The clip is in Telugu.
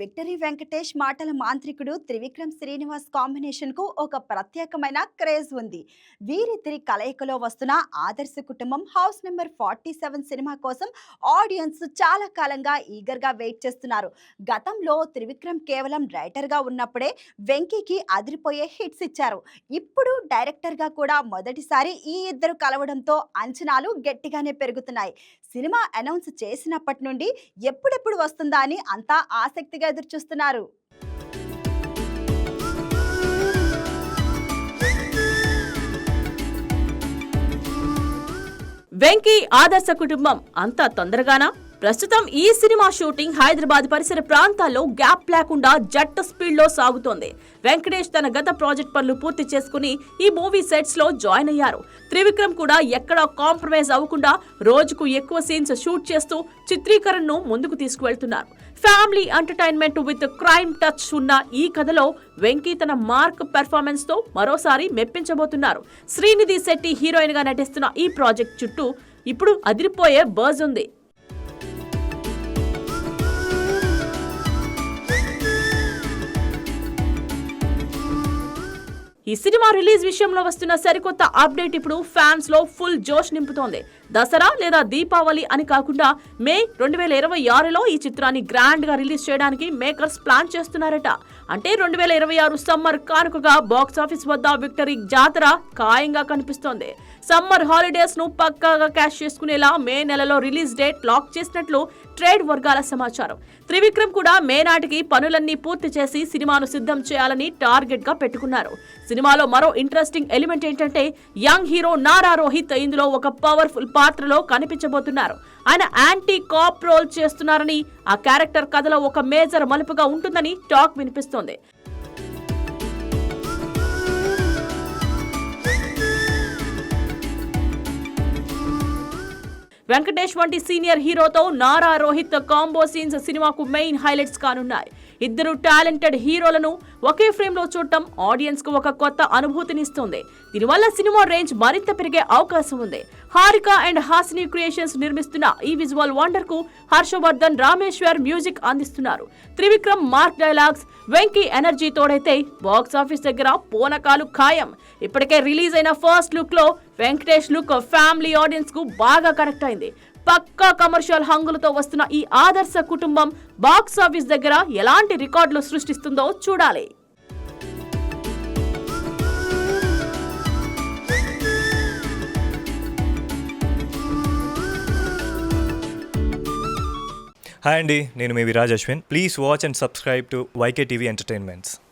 విక్టరీ వెంకటేష్ మాటల మాంత్రికుడు త్రివిక్రమ్ శ్రీనివాస్ కాంబినేషన్ కు ఒక ప్రత్యేకమైన క్రేజ్ ఉంది. వీరిద్దరి కలయికలో వస్తున్న ఆదర్శ కుటుంబం హౌస్ నెంబర్ 47 సినిమా కోసం ఆడియన్స్ చాలా కాలంగా ఈగర్ గా వెయిట్ చేస్తున్నారు. గతంలో త్రివిక్రమ్ కేవలం రైటర్ గా ఉన్నప్పుడే వెంకీకి అదిరిపోయే హిట్స్ ఇచ్చారు. ఇప్పుడు డైరెక్టర్ గా కూడా మొదటిసారి ఈ ఇద్దరు కలవడంతో అంచనాలు గట్టిగానే పెరుగుతున్నాయి. సినిమా అనౌన్స్ చేసినప్పటి నుండి ఎప్పుడెప్పుడు వస్తుందా అని అంతా ఆసక్తిగా ఎదురుచూస్తున్నారు. వెంకీ ఆదర్శ కుటుంబం అంతా తొందరగానా? ప్రస్తుతం ఈ సినిమా షూటింగ్ హైదరాబాద్ పరిసర ప్రాంతాల్లో గ్యాప్ లేకుండా జట్టు స్పీడ్ లో సాగుతోంది. వెంకటేష్ తన గత ప్రాజెక్ట్ పనులు పూర్తి చేసుకుని ఈ మూవీ సెట్స్ లో జాయిన్ అయ్యారు. త్రివిక్రమ్ కూడా ఎక్కడా కాంప్రమైజ్ అవ్వకుండా రోజుకు ఎక్కువ సీన్స్ షూట్ చేస్తూ చిత్రీకరణను ముందుకు తీసుకువెళ్తున్నారు. Family entertainment with crime touch ఉన్న ఈ కథలో వెంకీ తన మార్క్ పెర్ఫార్మెన్స్ తో మరోసారి మెప్పించబోతున్నారు. శ్రీనిధి శెట్టి హీరోయిన్ గా నటిస్తున్న ఈ ప్రాజెక్ట్ చుట్టూ ఇప్పుడు అదిరిపోయే బజ్ ఉంది. ఈ సినిమా రిలీజ్ విషయంలో వస్తున్న సరికొత్త అప్డేట్ ఇప్పుడు ఫ్యాన్స్ లో ఫుల్ జోష్ నింపుతోంది. దసరా లేదా దీపావళి అని కాకుండా మే 2026లో ఈ చిత్రాన్ని గ్రాండ్ గా రిలీజ్ చేయడానికి మేకర్స్ ప్లాన్ చేస్తున్నారట. అంటే 2026 సమ్మర్ కానుకగా బాక్స్ ఆఫీస్ వద్ద విక్టరీ జాతర ఖాయంగా కనిపిస్తోంది. సమ్మర్ హాలిడేస్ ను పక్కాగా క్యాష్ చేసుకునేలా మే నెలలో రిలీజ్ డేట్ లాక్ చేసినట్లు ట్రేడ్ వర్గాల సమాచారం. త్రివిక్రమ్ కూడా మే నాటికి పనులన్నీ పూర్తి చేసి సినిమాను సిద్ధం చేయాలని టార్గెట్ గా పెట్టుకున్నారు. సినిమాలో మరో ఇంట్రెస్టింగ్ ఎలిమెంట్ ఏంటంటే యంగ్ హీరో నారా రోహిత్ ఇందులో ఒక పవర్ఫుల్ పాత్రలో కనిపించబోతున్నారు. ఆయన యాంటీ కాప్ రోల్ చేస్తున్నారని, ఆ క్యారెక్టర్ కథలో ఒక మేజర్ మలుపుగా ఉంటుందని టాక్ వినిపిస్తోంది. వెంకటేష్ వంటి సీనియర్ హీరోతో నారా రోహిత్ కాంబో సీన్స్ సినిమాకు మెయిన్ హైలైట్స్ కానున్నాయి. ఇద్దరు టాలెంటెడ్ హీరోలను ఒకే ఫ్రేమ్ లో చూడటం ఆడియన్స్ కు ఒక కొత్త అనుభూతినిస్తుంది. దీనివల్ల సినిమా రేంజ్ మరింత పెరిగే అవకాశం ఉంది. హారిక అండ్ హాసిని క్రియేషన్స్ నిర్మిస్తున్న ఈ విజువల్ వండర్ కు హర్షవర్ధన్ రామేశ్వర్ మ్యూజిక్ అందిస్తున్నారు. Trivikram mark dialogues, Venky energy తోడైతే బాక్స్ ఆఫీస్ దగ్గర పోనకాలు ఖాయం. ఇప్పటికే రిలీజ్ అయిన ఫస్ట్ లుక్ లో వెంకటేష్ లుక్ ఫ్యామిలీ ఆడియన్స్ కు బాగా కనెక్ట్ అయింది. పక్కా కమర్షియల్ హంగులతో వస్తున్న ఈ ఆదర్శ కుటుంబం బాక్స్ ఆఫీస్ దగ్గర ఎలాంటి రికార్డులు సృష్టిస్తుందో చూడాలి. హాయ్ అండి, నేను మీ Viraj Ashwin. Please watch and subscribe to YK TV entertainments.